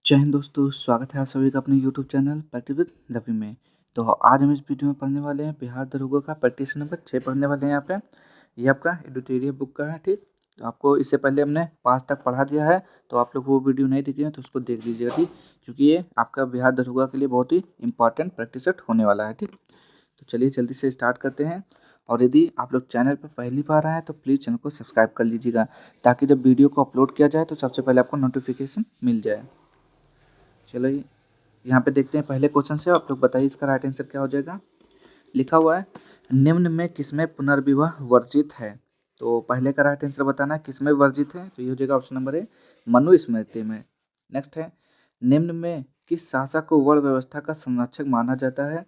जय हिंद दोस्तों, स्वागत है आप सभी का अपने YouTube channel practice with Ravi में। तो आज हम इस वीडियो में पढ़ने वाले हैं बिहार दरोगा का प्रैक्टिस नंबर 6 पढ़ने वाले हैं यहाँ पे। ये आपका एडिटोरियल बुक का है, ठीक। तो आपको इससे पहले हमने 5 तक पढ़ा दिया है, तो आप लोग वो वीडियो नहीं देखे हैं तो उसको देख लीजिएगा, ठीक। क्योंकि ये आपका बिहार दरोगा के लिए बहुत ही इंपॉर्टेंट प्रैक्टिस सेट होने वाला है, ठीक। तो चलिए जल्दी से स्टार्ट करते हैं। और यदि आप लोग चैनल पर पहली बार आए हैं तो प्लीज़ चैनल को सब्सक्राइब कर लीजिएगा, ताकि जब वीडियो को अपलोड किया जाए तो सबसे पहले आपको नोटिफिकेशन मिल जाए। चलो यहाँ पे देखते हैं पहले क्वेश्चन से। आप लोग बताइए इसका राइट आंसर क्या हो जाएगा। लिखा हुआ है निम्न में किसमें पुनर्विवाह वर्जित है। तो पहले का राइट आंसर बताना है किसमें वर्जित है, तो ये हो जाएगा ऑप्शन नंबर ए, मनुस्मृति में। नेक्स्ट है निम्न में किस शासक को वर्ण व्यवस्था का संरक्षक माना जाता है।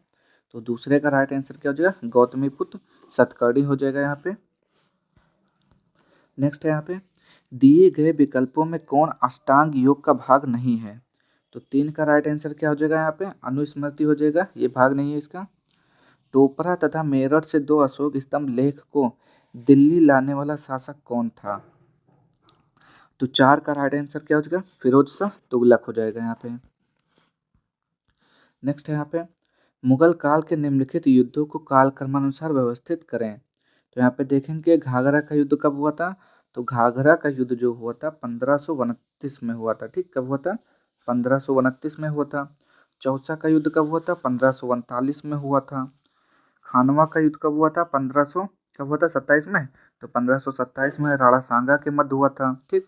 तो दूसरे का राइट आंसर क्या हो जाएगा, गौतमीपुत्र सतकर्णी हो जाएगा यहाँ पे। नेक्स्ट है यहाँ पे दिए गए विकल्पों में कौन अष्टांग योग का भाग नहीं है। तो 3 का राइट आंसर क्या हो जाएगा यहाँ पे, अनुस्मृति हो जाएगा, ये भाग नहीं है इसका। टोपरा तथा मेरठ से 2 अशोक स्तंभ लेख को दिल्ली लाने वाला शासक कौन था। तो 4 का राइट आंसर क्या हो जाएगा, फिरोज शाह तुगलक हो जाएगा यहाँ पे। नेक्स्ट है यहाँ पे मुगल काल के निम्नलिखित युद्धों को काल क्रमानुसार व्यवस्थित करें। तो यहाँ पे देखेंगे घाघरा का युद्ध कब हुआ था। तो घाघरा का युद्ध जो हुआ था 1529 में हुआ था, ठीक। कब हुआ था, 1529 में हुआ था। चौसा का युद्ध कब हुआ था, 1539 में हुआ था। खानवा का युद्ध कब हुआ था, 1500 कब हुआ था, 27 में। तो 1527 में राणा सांगा के मध्य हुआ था, ठीक।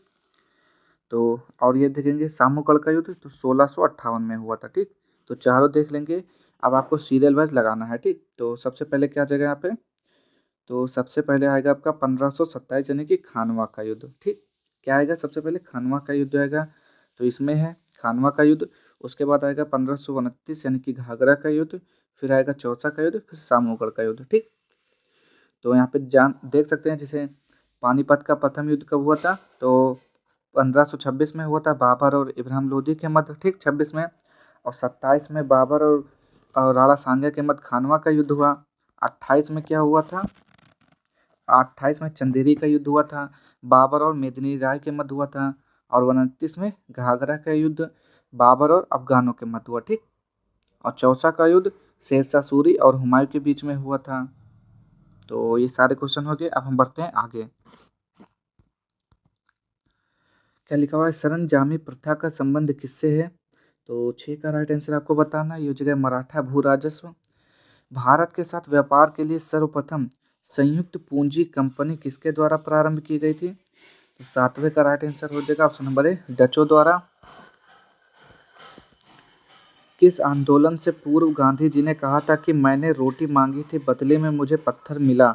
तो और ये देखेंगे सामूकल का युद्ध तो 1658 में हुआ था, ठीक। तो चारों देख लेंगे। अब आपको सीरियल वाइज लगाना है, ठीक। तो सबसे पहले क्या आ जाएगा यहाँ पे, तो सबसे पहले आएगा आपका 1527 यानी कि खानवा का युद्ध, ठीक। क्या आएगा सबसे पहले, खानवा का युद्ध आएगा। तो इसमें है खानवा का युद्ध। उसके बाद आएगा 1529 यानी कि घाघरा का युद्ध। फिर आएगा चौसा का युद्ध, फिर सामूगढ़ का युद्ध, ठीक। तो यहाँ पे जान देख सकते हैं जैसे पानीपत का प्रथम युद्ध कब हुआ था, तो 1526 में हुआ था बाबर और इब्राहिम लोदी के मध्य, ठीक, 26 में। और 27 में बाबर और राणा सांगा के मध्य खानवा का युद्ध हुआ। 28 में क्या हुआ था, 28 में चंदेरी का युद्ध हुआ था, बाबर और मेदिनी राय के मध्य हुआ था। और 29 में घाघरा का युद्ध बाबर और अफगानों के मध्य हुआ, ठीक। और चौसा का युद्ध शेरशाह सूरी और हुमायूं के बीच में हुआ था। तो ये सारे क्वेश्चन हो गए। अब हम बढ़ते हैं आगे। क्या लिखा हुआ है, सरंजामी प्रथा का संबंध किससे है। तो 6 का राइट आंसर आपको बताना है, ये हो जाएगा मराठा भू राजस्व। भारत के साथ व्यापार के लिए सर्वप्रथम संयुक्त पूंजी कंपनी किसके द्वारा प्रारंभ की गई थी। तो 7वें का राइट आंसर हो जाएगा ऑप्शन नंबर ए, डचों द्वारा। किस आंदोलन से पूर्व गांधी जी ने कहा था कि मैंने रोटी मांगी थी बदले में मुझे पत्थर मिला।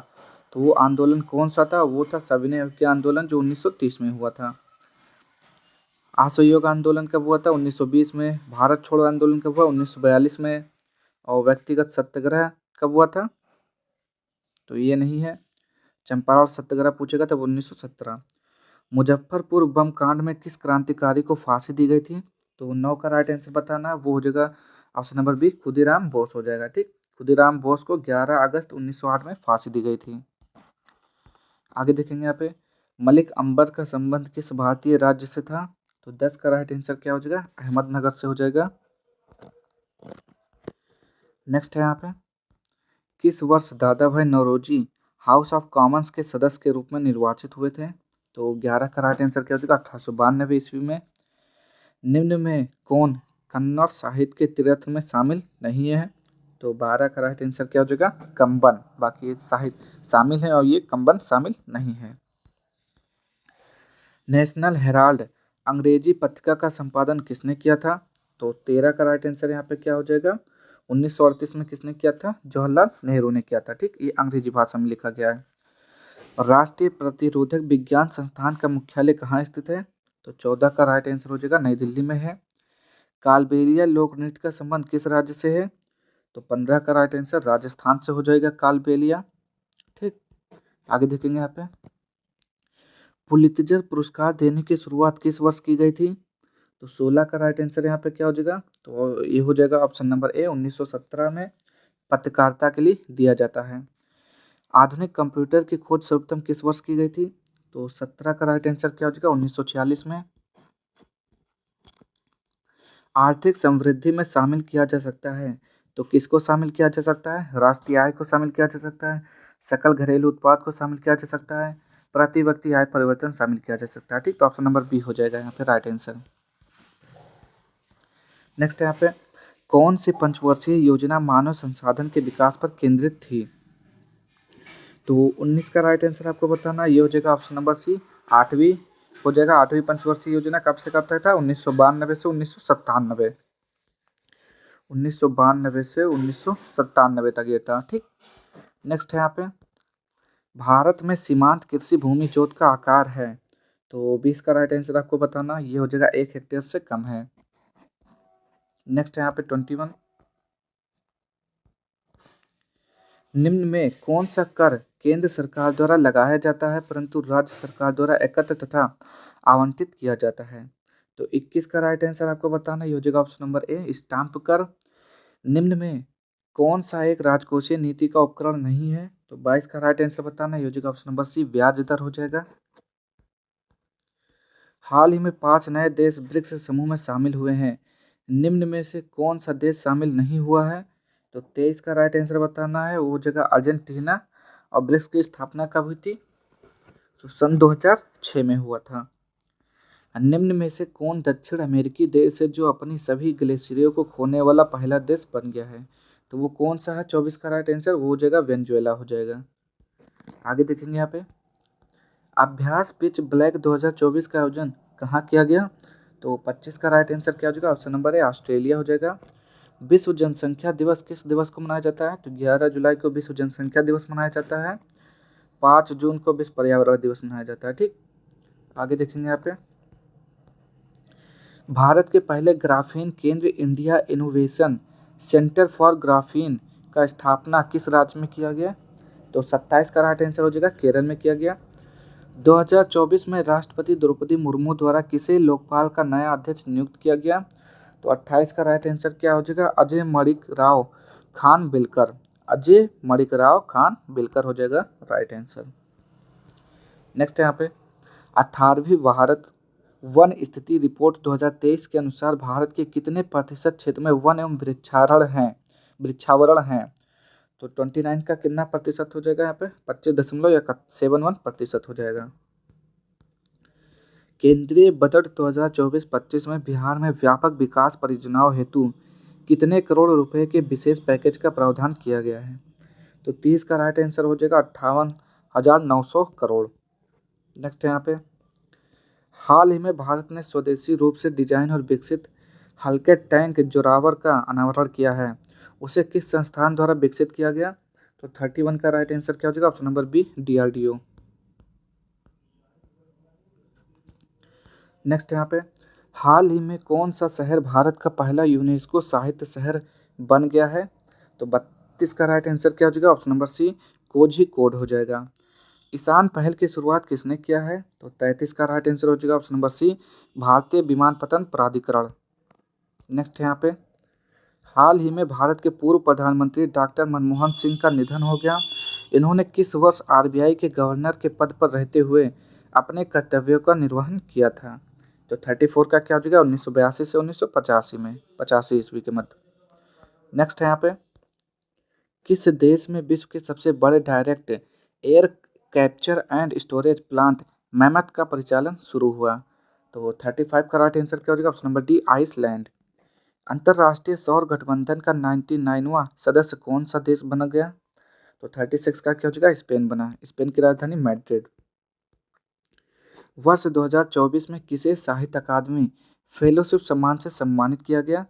तो वो आंदोलन कौन सा था, वो था सविनय अवज्ञा आंदोलन जो 1930 में हुआ था। असहयोग आंदोलन कब हुआ था, 1920 में। भारत छोड़ो आंदोलन कब हुआ, 1942 में। और व्यक्तिगत सत्याग्रह कब हुआ था, तो ये नहीं है। चंपारण सत्याग्रह पूछेगा तब 1917। मुजफ्फरपुर बम कांड में किस क्रांतिकारी को फांसी दी गई थी। तो 9 का राइट आंसर बताना है, वो हो जाएगा option number B, Khudiram Bose हो जाएगा, ठीक। खुदीराम बोस को 11 अगस्त 1908 में फांसी दी गई थी। आगे देखेंगे यहाँ पे मलिक अंबर का संबंध किस भारतीय राज्य से था। तो 10 का राइट आंसर क्या हो जाएगा, अहमदनगर से हो जाएगा। नेक्स्ट है यहाँ पे किस वर्ष दादा भाई नौरोजी हाउस ऑफ कॉमन्स के सदस्य के रूप में निर्वाचित हुए थे। तो 11 का राइट आंसर क्या हो जाएगा, 1892 ईस्वी में। निम्न में कौन कन्नड़ साहित्य के तीर्थ में शामिल नहीं है। तो 12 का राइट आंसर क्या हो जाएगा, कंबन। बाकी ये साहित्य शामिल है और ये कंबन शामिल नहीं है। नेशनल हेराल्ड अंग्रेजी पत्रिका का संपादन किसने किया था। तो 13 का राइट आंसर यहाँ पे क्या हो जाएगा, 1938 में किसने किया था, जवाहरलाल नेहरू ने किया था, ठीक। ये अंग्रेजी भाषा में लिखा गया है। राष्ट्रीय प्रतिरोधक विज्ञान संस्थान का मुख्यालय कहाँ स्थित है। तो 14 का राइट आंसर हो जाएगा, नई दिल्ली में है। कालबेलिया लोक नृत्य का संबंध किस राज्य से है। तो 15 का राइट आंसर राजस्थान से हो जाएगा कालबेलिया, ठीक। आगे देखेंगे यहाँ पे पुलित्जर पुरस्कार देने की शुरुआत किस वर्ष की गई थी। तो 16 का राइट आंसर यहाँ पे क्या हो जाएगा, तो ये हो जाएगा ऑप्शन नंबर ए, 1917 में पत्रकारिता के लिए दिया जाता है। आधुनिक कंप्यूटर की खोज सर्वप्रथम किस वर्ष की गई थी। तो 17 का राइट आंसर क्या हो जाएगा, 1946 में। आर्थिक समृद्धि में शामिल किया जा सकता है। तो किसको शामिल किया जा सकता है? राष्ट्रीय आय को शामिल किया जा सकता है, सकल घरेलू उत्पाद को शामिल किया जा सकता है, प्रति व्यक्ति आय परिवर्तन शामिल किया जा सकता है। ठीक, तो ऑप्शन नंबर बी हो जाएगा यहाँ पे राइट आंसर। नेक्स्ट यहाँ पे कौन सी पंचवर्षीय योजना मानव संसाधन के विकास पर केंद्रित थी? तो 19 का राइट आंसर आपको बताना, ये हो जाएगा ऑप्शन नंबर सी, 8वीं हो जाएगा। 8वीं पंचवर्षीय योजना कब से कब तक था? 1992 से 1997। 1992 से 1997 तक ये था। ठीक, नेक्स्ट है यहाँ पे भारत में सीमांत कृषि भूमि जोत का आकार है। तो 20 का राइट आंसर आपको बताना, ये हो जाएगा 1 हेक्टेयर से कम है। नेक्स्ट है यहाँ पे 21, निम्न में कौन सा कर केंद्र सरकार द्वारा लगाया जाता है परंतु राज्य सरकार द्वारा एकत्र तथा आवंटित किया जाता है? तो 21 का राइट आंसर आपको बताना, ये हो जाएगा ऑप्शन नंबर ए, स्टाम्प कर। निम्न में कौन सा एक राजकोषीय नीति का उपकरण नहीं है? तो 22 का राइट आंसर बताना, ये हो जाएगा ऑप्शन नंबर सी, ब्याज दर हो जाएगा। हाल ही में 5 नए देश ब्रिक्स समूह में शामिल हुए हैं, निम्न में से कौन सा देश शामिल नहीं हुआ है? तो 23 का राइट आंसर बताना है, वो जगह अर्जेंटीना। और ब्रिक्स की स्थापना कब हुई थी? तो सन 2006 में हुआ था। निम्न में से कौन दक्षिण अमेरिकी देश है जो अपनी सभी ग्लेशियरों को खोने वाला पहला देश बन गया है? तो वो कौन सा है? 24 का राइट आंसर वो हो जाएगा वेनेजुएला हो जाएगा। आगे देखेंगे यहाँ पे अभ्यास पिच ब्लैक 2024 का आयोजन कहाँ किया गया? तो 25 का राइट आंसर क्या हो जाएगा? ऑप्शन नंबर है ऑस्ट्रेलिया हो जाएगा। विश्व जनसंख्या दिवस किस दिवस को मनाया जाता है? तो 11 जुलाई को विश्व जनसंख्या दिवस मनाया जाता है। 5 जून को विश्व पर्यावरण दिवस मनाया जाता है। ठीक, आगे देखेंगे यहाँ पे भारत के पहले ग्राफीन केंद्र India innovation centre for graphene का स्थापना किस राज्य में किया गया? तो 27 का राइट आंसर हो जाएगा केरल में किया गया। 2024 में राष्ट्रपति द्रौपदी मुर्मू द्वारा किसे लोकपाल का नया अध्यक्ष नियुक्त किया गया? तो 28 का राइट आंसर क्या हो जाएगा? अजय मणिक राव खान बिलकर। अजय मणिक राव खान बिलकर हो जाएगा राइट आंसर। नेक्स्ट है यहाँ पे 18वीं भारत वन स्थिति रिपोर्ट 2023 के अनुसार भारत के कितने प्रतिशत क्षेत्र में वन एवं वृक्षावरण हैं? तो 29 का कितना प्रतिशत हो जाएगा यहाँ पे? 25.71% हो जाएगा। केंद्रीय बजट 2024-25 में बिहार में व्यापक विकास परियोजनाओं हेतु कितने करोड़ रुपए के विशेष पैकेज का प्रावधान किया गया है? तो 30 का राइट आंसर हो जाएगा 58,900 करोड़। नेक्स्ट है यहाँ पे हाल ही में भारत ने स्वदेशी रूप से डिजाइन और विकसित हल्के टैंक जोरावर का अनावरण किया है, उसे किस संस्थान द्वारा विकसित किया गया? तो 31 का राइट आंसर क्या हो जाएगा? Option number B, DRDO। Next यहाँ पे हाल ही में कौन सा शहर भारत का पहला यूनेस्को साहित्य शहर बन गया है? तो 32 का राइट आंसर क्या हो जाएगा? ऑप्शन नंबर सी, कोझिकोड हो जाएगा। ईशान पहल की शुरुआत किसने किया है? तो 33 का राइट आंसर हो जाएगा ऑप्शन नंबर सी, भारतीय विमानपत्तन प्राधिकरण। नेक्स्ट है यहाँ पे हाल ही में भारत के पूर्व प्रधानमंत्री डॉक्टर मनमोहन सिंह का निधन हो गया, इन्होंने किस वर्ष RBI के गवर्नर के पद पर रहते हुए अपने कर्तव्यों का निर्वहन किया था? तो 34 का क्या हो जाएगा? 1982 से 1985 में, 85 ईस्वी के मध्य। नेक्स्ट है यहाँ पे किस देश में विश्व के सबसे बड़े direct air capture and storage plant mammoth का परिचालन शुरू हुआ? तो 35 का राइट आंसर क्या हो जाएगा? Option number D, Iceland. अंतर्राष्ट्रीय सौर गठबंधन का 99वां सदस्य कौन सा देश बना गया? तो 36 का क्या हो जाएगा? स्पेन बना। स्पेन की राजधानी मैड्रिड। वर्ष 2024 में किसे साहित्य अकादमी फेलोशिप सम्मान से सम्मानित किया गया?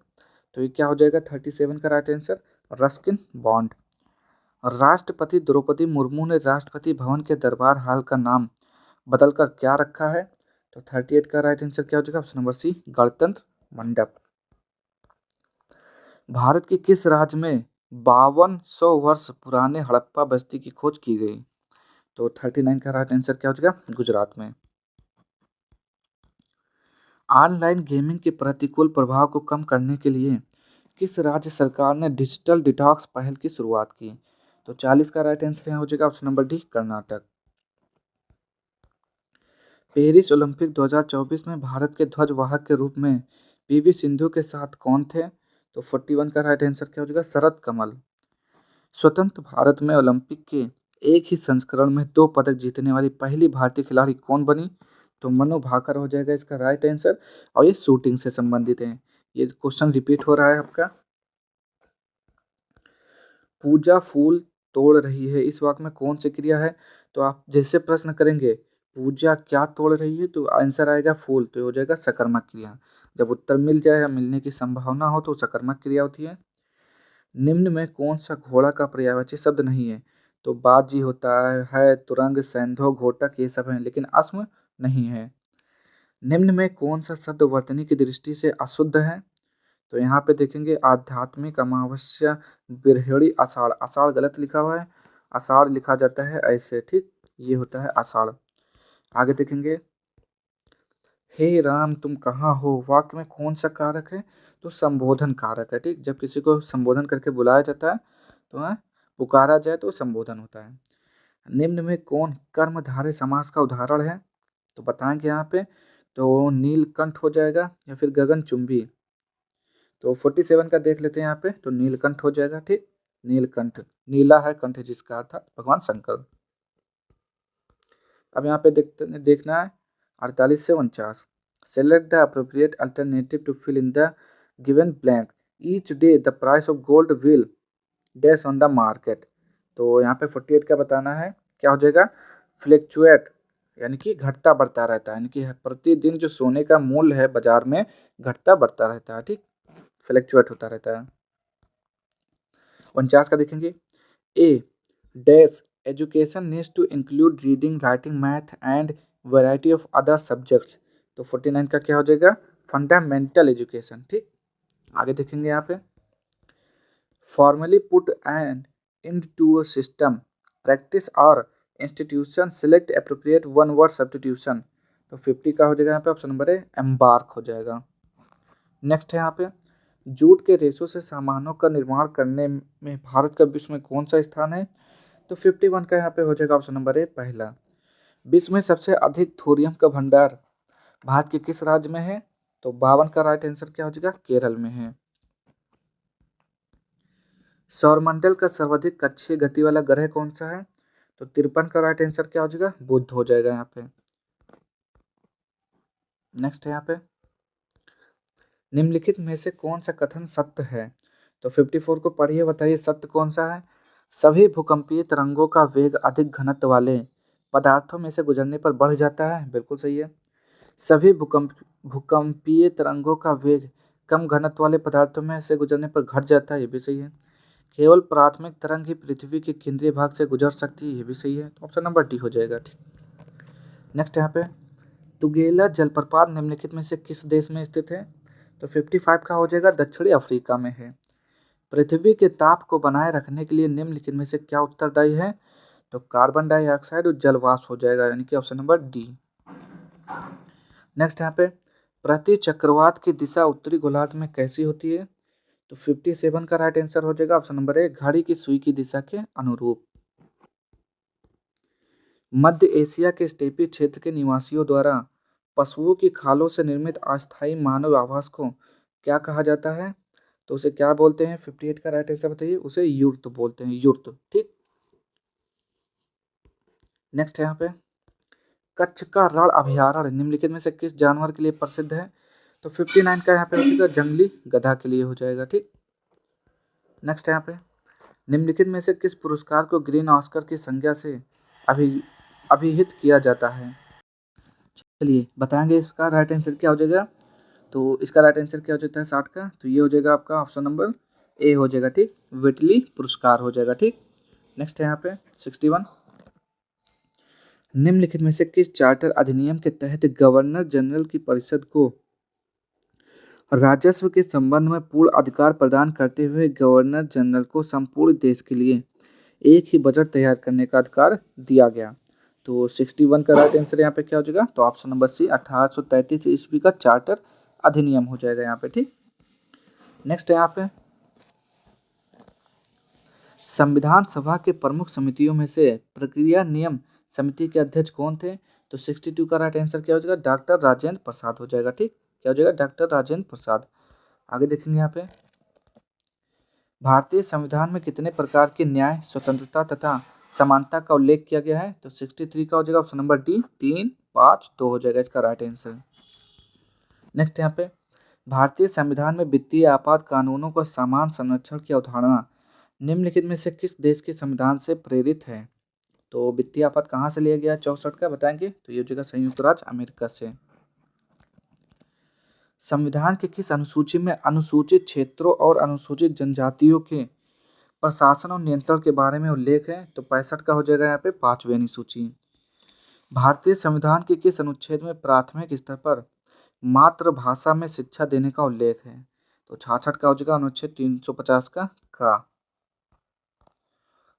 तो ये क्या हो जाएगा? 37 का राइट आंसर, रस्किन बॉन्ड। राष्ट्रपति द्रौपदी मुर्मू ने राष्ट्रपति भवन के दरबार हॉल का नाम बदलकर क्या रखा है? तो 38 का राइट आंसर क्या हो जाएगा? ऑप्शन नंबर सी, गणतंत्र मंडप। भारत के किस राज्य में 5200 वर्ष पुराने हड़प्पा बस्ती की खोज की गई? तो 39 का राइट आंसर क्या हो जाएगा? गुजरात में। ऑनलाइन गेमिंग के प्रतिकूल प्रभाव को कम करने के लिए किस राज्य सरकार ने डिजिटल डिटॉक्स पहल की शुरुआत की? तो 40 का राइट आंसर यहाँ हो जाएगा option number D, Karnataka. Paris Olympic 2024 में भारत के ध्वजवाहक के रूप में पीवी सिंधु के साथ कौन थे? तो 41 का राइट आंसर क्या हो जाएगा? शरद कमल। स्वतंत्र भारत में ओलंपिक के एक ही संस्करण में 2 पदक जीतने वाली पहली भारतीय खिलाड़ी कौन बनी? तो मनु भाकर हो जाएगा इसका राइट आंसर, और ये शूटिंग से संबंधित है। ये क्वेश्चन रिपीट हो रहा है आपका। पूजा फूल तोड़ रही है, इस वाक्य में कौन सी क्रिया है? तो आप जैसे प्रश्न करेंगे पूजा क्या तोड़ रही है, तो आंसर आएगा फूल, तो ये हो जाएगा सकर्मक क्रिया। जब उत्तर मिल जाए या मिलने की संभावना हो तो सकर्मक क्रिया होती है। निम्न में कौन सा घोड़ा का पर्यायवाची शब्द नहीं है? तो बाजी होता है, तुरंग, सैंधव, घोटक, ये सब है, लेकिन अस्म नहीं है। निम्न में कौन सा शब्द वर्तनी की दृष्टि से अशुद्ध है? तो यहाँ पे देखेंगे आध्यात्मिक अमावस्या बिरहड़ी आषाढ़, आषाढ़ गलत लिखा हुआ है, आषाढ़ लिखा जाता है ऐसे, ठीक, ये होता है आषाढ़। आगे देखेंगे हे राम तुम कहाँ हो, वाक्य में कौन सा कारक है? तो संबोधन कारक है, ठीक, जब किसी को संबोधन करके बुलाया जाता है तो पुकारा जाए तो संबोधन होता है। निम्न में कौन कर्मधारय समास का उदाहरण है? तो बताएंगे यहाँ पे, तो नीलकंठ हो जाएगा या फिर गगनचुंबी। तो 47 का देख लेते हैं यहाँ पे, तो नीलकंठ हो जाएगा, ठीक, नीलकंठ, नीला है कंठ जिसका अर्थात भगवान शंकर। अब यहाँ पे देखना है 48 से 49। Select the appropriate alternative to fill in the given blank, each day the price of gold will dash on the market. तो यहाँ पे 48 का बताना है, क्या हो जाएगा? फ्लैक्चुएट, यानी कि घटता बढ़ता रहता है, यानी कि प्रतिदिन जो सोने का मूल्य है बाजार में घटता बढ़ता रहता है, ठीक, फ्लैक्चुएट होता रहता है। 49 का देखेंगे, a dash education needs to include reading, writing, math and variety of other subjects. तो 49 का क्या हो जाएगा? फंडामेंटल एजुकेशन, ठीक। आगे देखेंगे यहाँ पे, formally put and into a system, practice और institution, select appropriate one word substitution. तो 50 का हो जाएगा यहाँ पे ऑप्शन नंबर ए, एम्बार्क हो जाएगा। नेक्स्ट है यहाँ पे, जूट के रेशों से सामानों का निर्माण करने में भारत का विश्व में कौन सा स्थान है? तो 51 का यहाँ पे हो जाएगा ऑप्शन नंबर ए, पहला। विश्व में सबसे अधिक थोरियम का भंडार भारत के किस राज्य में है? तो 52 का राइट आंसर क्या हो जाएगा? केरल में है। सौरमंडल का सर्वाधिक कक्षीय गति वाला ग्रह कौन सा है? तो 53 का राइट आंसर क्या हो जाएगा? बुध हो जाएगा यहाँ पे। नेक्स्ट है यहाँ पे, निम्नलिखित में से कौन सा कथन सत्य है? तो 54 को पढ़िए, बताइए सत्य कौन सा है? सभी भूकंपीय तरंगों का वेग अधिक घनत्व वाले पदार्थों में से गुजरने पर बढ़ जाता है, बिल्कुल सही है। सभी भूकंपीय तरंगों का वेग कम घनत्व वाले पदार्थों में से गुजरने पर घट जाता है, ये भी सही है। केवल प्राथमिक तरंग ही पृथ्वी के केंद्रीय भाग से गुजर सकती है, ये भी सही है, तो ऑप्शन नंबर डी हो जाएगा, ठीक। नेक्स्ट यहाँ पे, तुगेला जलप्रपात निम्नलिखित में से किस देश में स्थित है? तो 55 का हो जाएगा दक्षिणी अफ्रीका में है। पृथ्वी के ताप को बनाए रखने के लिए निम्नलिखित में से क्या उत्तरदायी है? तो कार्बन डाइऑक्साइड और जलवाष्प हो जाएगा, यानी कि ऑप्शन नंबर डी। नेक्स्ट यहाँ पे, प्रति चक्रवात की दिशा उत्तरी गोलार्ध में कैसी होती है? तो 57 का राइट आंसर हो जाएगा ऑप्शन नंबर ए, घड़ी की सुई की दिशा के अनुरूप। मध्य एशिया के स्टेपी क्षेत्र के निवासियों द्वारा पशुओं की खालों से निर्मित अस्थायी मानव आवास को क्या कहा जाता है? तो उसे क्या बोलते हैं? 58 का राइट आंसर बताइए। उसे युर्त बोलते हैं, युर्त, ठीक। नेक्स्ट है यहाँ पे, कच्छ का रण अभयारण्य निम्नलिखित में से किस जानवर के लिए प्रसिद्ध है? तो 59 का यहाँ पे हो जाएगा जंगली गधा के लिए हो जाएगा, ठीक। नेक्स्ट है यहाँ पे, निम्नलिखित में से किस पुरस्कार को ग्रीन ऑस्कर की संज्ञा से अभिहित किया जाता है? चलिए बताएंगे इसका राइट आंसर क्या हो जाएगा। तो इसका राइट आंसर क्या हो जाता है 60 का? तो ये हो जाएगा आपका ऑप्शन नंबर ए हो जाएगा, ठीक, विटली पुरस्कार हो जाएगा, ठीक। नेक्स्ट है यहाँ पे 61, निम्नलिखित में से किस चार्टर अधिनियम के तहत गवर्नर जनरल की परिषद को राजस्व के संबंध में पूर्ण अधिकार प्रदान करते हुए गवर्नर जनरल को संपूर्ण देश के लिए एक ही बजट तैयार करने का अधिकार दिया गया? तो 61 का राइट आंसर यहाँ पे क्या हो जाएगा? तो ऑप्शन नंबर सी, 1833 ईस्वी का चार्टर अधिनियम हो जाएगा यहाँ पे, ठीक। नेक्स्ट है यहाँ पे, संविधान सभा के प्रमुख समितियों में से प्रक्रिया नियम समिति के अध्यक्ष कौन थे? तो 62 का राइट आंसर क्या हो जाएगा? डॉक्टर राजेंद्र प्रसाद हो जाएगा, ठीक। क्या हो जाएगा, डॉक्टर राजेंद्र प्रसाद। आगे देखेंगे यहाँ पे, भारतीय संविधान में कितने प्रकार की न्याय, स्वतंत्रता तथा समानता का उल्लेख किया गया है? तो 63 का हो जाएगा ऑप्शन नंबर डी, 3, 5, 2 हो जाएगा इसका राइट आंसर। नेक्स्ट यहाँ पे, भारतीय संविधान में वित्तीय आपात कानूनों का समान संरक्षण की अवधारणा निम्नलिखित में से किस देश के संविधान से प्रेरित है? तो वित्तीय आपात कहाँ से लिया गया 64 का बताएंगे, तो ये हो जाएगा संयुक्त राज्य अमेरिका से। संविधान के किस अनुसूची में अनुसूचित क्षेत्रों और अनुसूचित जनजातियों के प्रशासन और नियंत्रण के बारे में उल्लेख है? तो 65 का हो जाएगा यहाँ पे 5वीं अनुसूची। भारतीय संविधान के किस अनुच्छेद में प्राथमिक स्तर पर मातृभाषा में शिक्षा देने का उल्लेख है? तो 66 का हो जाएगा अनुच्छेद 350 का।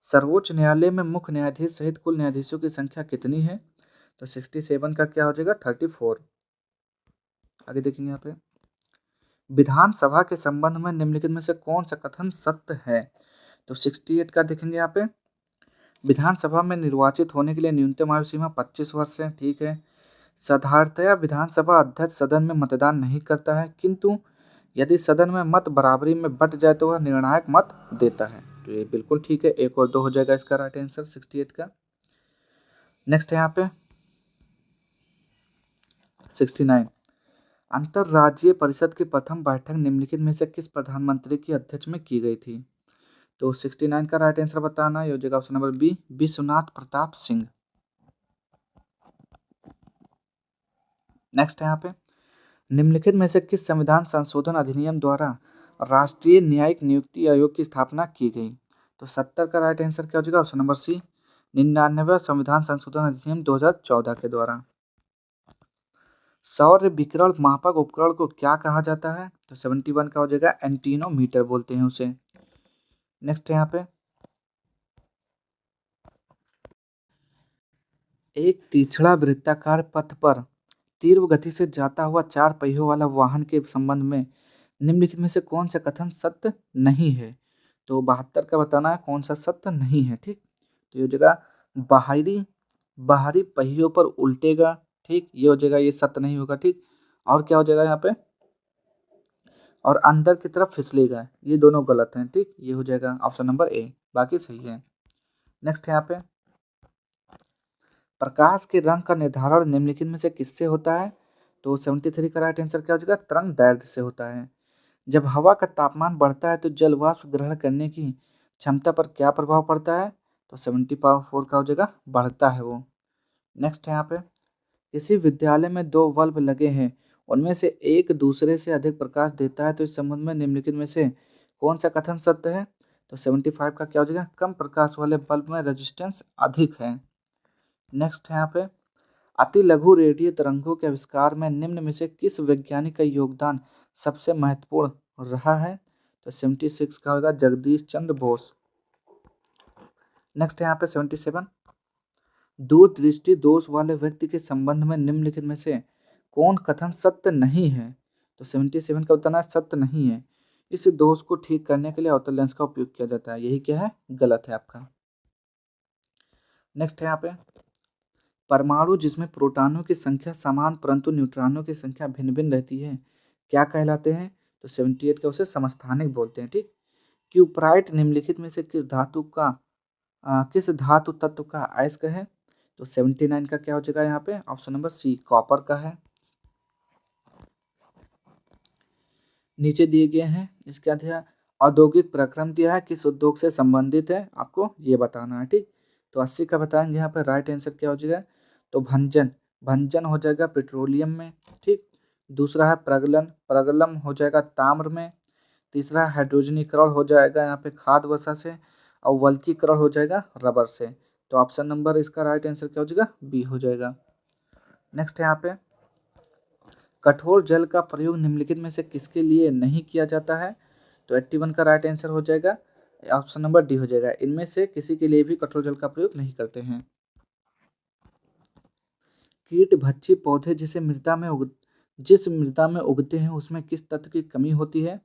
सर्वोच्च न्यायालय में मुख्य न्यायाधीश सहित कुल न्यायाधीशों की संख्या कितनी है? तो 67 का क्या हो जाएगा 34। आगे देखेंगे यहाँ पे, विधानसभा के संबंध में निम्नलिखित में से कौन सा कथन सत्य है? तो 68 का देखेंगे यहाँ पे, विधानसभा में निर्वाचित होने के लिए न्यूनतम आयु सीमा 25 वर्ष है। ठीक है। साधारणतया विधानसभा अध्यक्ष सदन में मतदान नहीं करता है, किंतु यदि सदन में मत बराबरी में बंट जाए तो वह निर्णायक मत देता है। तो ये बिल्कुल ठीक है, 1 और 2 हो जाएगा इसका राइट आंसर 68 का। नेक्स्ट है यहाँ पे 69, अंतरराज्यीय परिषद की प्रथम बैठक निम्नलिखित में से किस प्रधानमंत्री की अध्यक्ष में की गई थी? तो 69 का राइट आंसर बताना है, ये हो जाएगा option number B, Vishwanath Pratap Singh. Next है यहाँ पे, निम्नलिखित में से किस संविधान संशोधन अधिनियम द्वारा राष्ट्रीय न्यायिक नियुक्ति आयोग की स्थापना की गई? तो 70 का राइट आंसर क्या हो जाएगा ऑप्शन नंबर सी, 99वां संविधान संशोधन अधिनियम 2014 के द्वारा। सौर विकिरण मापक उपकरण को क्या कहा जाता है? तो 71 का हो जाएगा एंटीनोमीटर बोलते हैं उसे। नेक्स्ट है यहाँ पे, एक तीक्ष्ण वृत्ताकार पथ पर तीव्र गति से जाता हुआ 4 पहियों वाला वाहन के संबंध में निम्नलिखित में से कौन सा कथन सत्य नहीं है? तो 72 का बताना है कौन सा सत्य नहीं है। ठीक, तो ये हो जाएगा बाहरी बाहरी पहियों पर उल्टेगा। ठीक, ये हो जाएगा, ये सत्य नहीं होगा। ठीक, और क्या हो जाएगा यहाँ पे, और अंदर की तरफ फिसलेगा, ये दोनों गलत हैं। ठीक, ये हो जाएगा ऑप्शन नंबर ए, बाकी सही है। नेक्स्ट है यहाँ पे, प्रकाश के रंग का निर्धारण निम्नलिखित में से किससे होता है? तो 73 का राइट आंसर क्या हो जाएगा, तरंग दैर्ध्य से होता है। जब हवा का तापमान बढ़ता है तो जल वाष्प ग्रहण करने की क्षमता पर क्या प्रभाव पड़ता है? तो 74 का हो जाएगा, बढ़ता है वो। नेक्स्ट है यहाँ पे, किसी विद्यालय में 2 बल्ब लगे हैं, उनमें से एक दूसरे से अधिक प्रकाश देता है, तो इस संबंध में निम्नलिखित में से कौन सा कथन सत्य है? तो 75 का क्या हो जाएगा, कम प्रकाश वाले बल्ब में रेजिस्टेंस अधिक है। नेक्स्ट है यहाँ पे, अति लघु रेडियो तरंगों के आविष्कार में निम्न में से किस वैज्ञानिक का योगदान सबसे महत्वपूर्ण रहा है? तो 76 का होगा जगदीश चंद्र बोस। नेक्स्ट है यहाँ पे 77, दूरदृष्टि दोष वाले व्यक्ति के संबंध में निम्नलिखित में से कौन कथन सत्य नहीं है? तो 77 का उत्तर है सत्य नहीं है। इस दोष को ठीक करने के लिए अवतल लेंस का उपयोग किया जाता है, यही क्या है, गलत है आपका। नेक्स्ट है यहाँ पे, परमाणु जिसमें प्रोटॉनों की संख्या समान परंतु न्यूट्रॉनों की संख्या भिन्न भिन्न रहती है, क्या कहलाते हैं? तो 78 का उसे समस्थानिक बोलते हैं। ठीक, क्यूप्राइट निम्नलिखित में से किस धातु तत्व का अयस्क है? तो 79 का क्या हो जाएगा यहाँ पे, ऑप्शन नंबर सी, कॉपर का है। नीचे दिए गए हैं, इसके अध्ययन औद्योगिक प्रक्रम दिया है, किस उद्योग से संबंधित है, आपको ये बताना है। ठीक, तो 80 का बताएंगे यहाँ पे राइट आंसर क्या हो जाएगा, तो भंजन भंजन हो जाएगा पेट्रोलियम में। ठीक, दूसरा है प्रगलन प्रगलम हो जाएगा ताम्र में। तीसरा हाइड्रोजनीकरण हो जाएगा यहाँ पे खाद वर्षा से, और वल्कीकरण हो जाएगा रबर से। तो ऑप्शन नंबर इसका राइट आंसर क्या हो जाएगा, बी हो जाएगा। नेक्स्ट है यहाँ पे, कठोर जल का प्रयोग निम्नलिखित में से किसके लिए नहीं किया जाता है? तो 81 का राइट आंसर हो जाएगा ऑप्शन नंबर डी हो जाएगा, इनमें से किसी के लिए भी कठोर जल का प्रयोग नहीं करते हैं। कीट भक्षी पौधे जिस मृदा में उगते हैं उसमें किस तत्व की कमी होती है?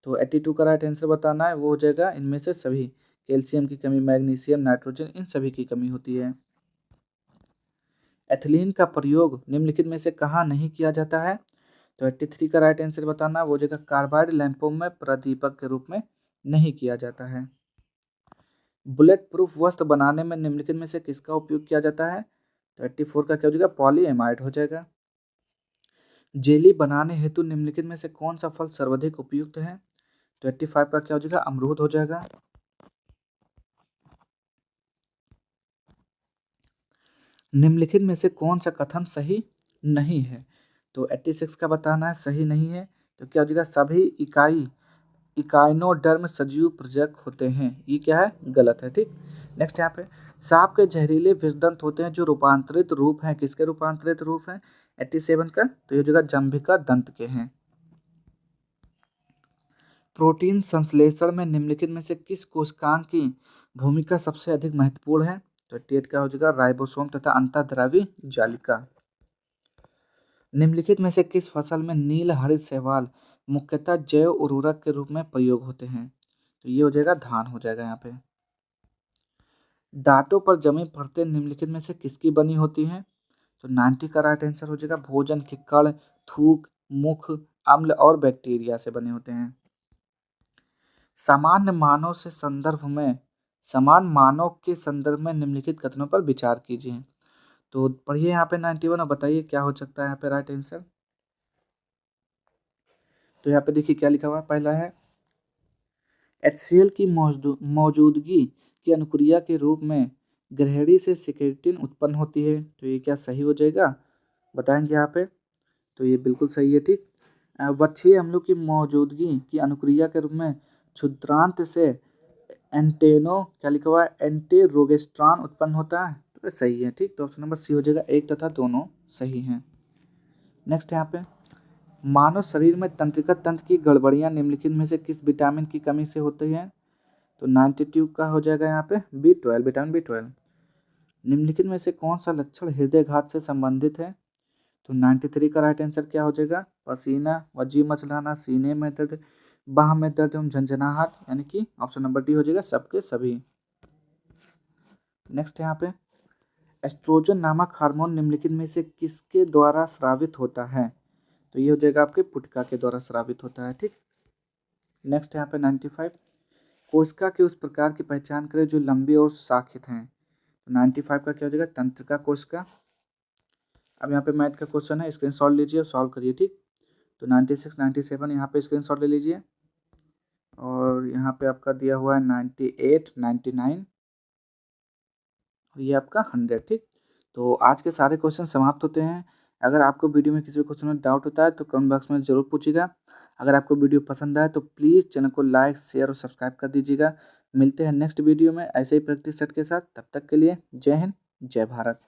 तो 82 का राइट आंसर बताना है, वो हो जाएगा इनमें से सभी, कैल्शियम की कमी, मैग्नीशियम, नाइट्रोजन, इन सभी की कमी होती है। एथिलीन का प्रयोग निम्नलिखित में से कहाँ नहीं किया जाता है? तो 83 का राइट आंसर बताना। वो हो जाएगा कार्बाइड लैंपों में प्रदीपक के रूप में नहीं किया जाता है। बुलेट प्रूफ वस्त्र बनाने में निम्नलिखित में से किसका उपयोग किया जाता है? तो 84 का क्या हो जाएगा? पॉलीएमाइड हो जाएगा। जेली बनाने हेतु निम्नलिखित में से कौन सा फल सर्वाधिक उपयुक्त है? तो 85 का क्या हो जाएगा? अमरूद हो जाएगा। निम्नलिखित में से कौन सा कथन सही नहीं है? तो 86 का बताना है सही नहीं है। तो क्या हो जाएगा? सभी इकाइनोडर्म सजीव प्रजक होते हैं, ये क्या है? गलत है। ठीक। नेक्स्ट यहाँ पे सांप के जहरीले विषदंत होते हैं जो रूपांतरित रूप हैं, किसके रूपांतरित रूप हैं? 87 का। तो ये हो जाएगा जंभिका दंत के हैं। प्रोटीन संश्लेषण में निम्नलिखित में से किस कोशिकांग की भूमिका सबसे अधिक महत्वपूर्ण है? तो 88 का हो जाएगा राइबोसोम तथा अंतःद्रव्य जालिका। निम्नलिखित में से किस फसल में नील हरित शैवाल मुख्यतः जैव उर्वरक के रूप में प्रयोग होते हैं? तो ये हो जाएगा धान हो जाएगा यहाँ पे। दांतों पर जमी परतें निम्नलिखित में से किसकी बनी होती हैं? तो 90 का राइट आंसर हो जाएगा भोजन के कण, थूक, मुख, अम्ल और बैक्टीरिया से बने होते हैं। सामान्य मानव से संदर्भ में समान मानव के संदर्भ में निम्नलिखित कथनों पर विचार कीजिए। तो पढ़िए यहाँ पे 91 और बताइए क्या हो सकता है यहाँ पे राइट आंसर। तो यहाँ पे देखिए क्या लिखा हुआ है। पहला है HCl की मौजूदगी की अनुक्रिया के रूप में ग्रहणी से सिकेटिन उत्पन्न होती है। तो ये क्या सही हो जाएगा? बताएंगे यहाँ पे। तो ये बिल्कुल सही है। ठीक। वक्षीय अम्लों की मौजूदगी की अनुक्रिया के रूप में क्षुद्रांत से एंटेनो क्या लिखा हुआ है? एंटीरोगेस्ट्रॉन उत्पन्न होता है। तो ये सही है। ठीक। तो ऑप्शन नंबर सी हो जाएगा, एक तथा दोनों सही हैं। नेक्स्ट यहाँ पे मानव शरीर में तंत्रिका तंत्र की गड़बड़ियाँ निम्नलिखित में से किस विटामिन की कमी से होती हैं? तो 92 का हो जाएगा यहाँ पे B12, विटामिन B12। निम्नलिखित में से कौन सा लक्षण हृदयघात से संबंधित है? तो 93 का राइट आंसर क्या हो जाएगा? पसीना, वजी मचलाना, सीने में दर्द, बाह में दर्द एवं झंझनाहट, यानी कि ऑप्शन नंबर डी हो जाएगा सबके सभी। नेक्स्ट यहाँ पे एस्ट्रोजन नामक हार्मोन निम्नलिखित में से किसके द्वारा स्रावित होता है? तो ये हो जाएगा आपके पुटका के द्वारा स्रावित होता है। ठीक। नेक्स्ट यहाँ पे 95 कोशिका के उस प्रकार की पहचान करें जो लंबी और शाखित हैं। तो 95 का क्या हो जाएगा? तंत्रिका कोशिका। अब यहाँ पे मैथ का क्वेश्चन है, स्क्रीनशॉट लीजिए और सॉल्व करिए। ठीक। तो 96, 97 यहाँ पे स्क्रीनशॉट ले लीजिए और यहाँ पे आपका दिया हुआ है 98, 99 और ये आपका 100। ठीक। तो आज के सारे क्वेश्चन समाप्त होते हैं। अगर आपको वीडियो में किसी भी क्वेश्चन में डाउट होता है तो कमेंट बॉक्स में ज़रूर पूछिएगा। अगर आपको वीडियो पसंद आए तो प्लीज़ चैनल को लाइक, शेयर और सब्सक्राइब कर दीजिएगा। मिलते हैं नेक्स्ट वीडियो में ऐसे ही प्रैक्टिस सेट के साथ। तब तक के लिए जय हिंद, जय भारत।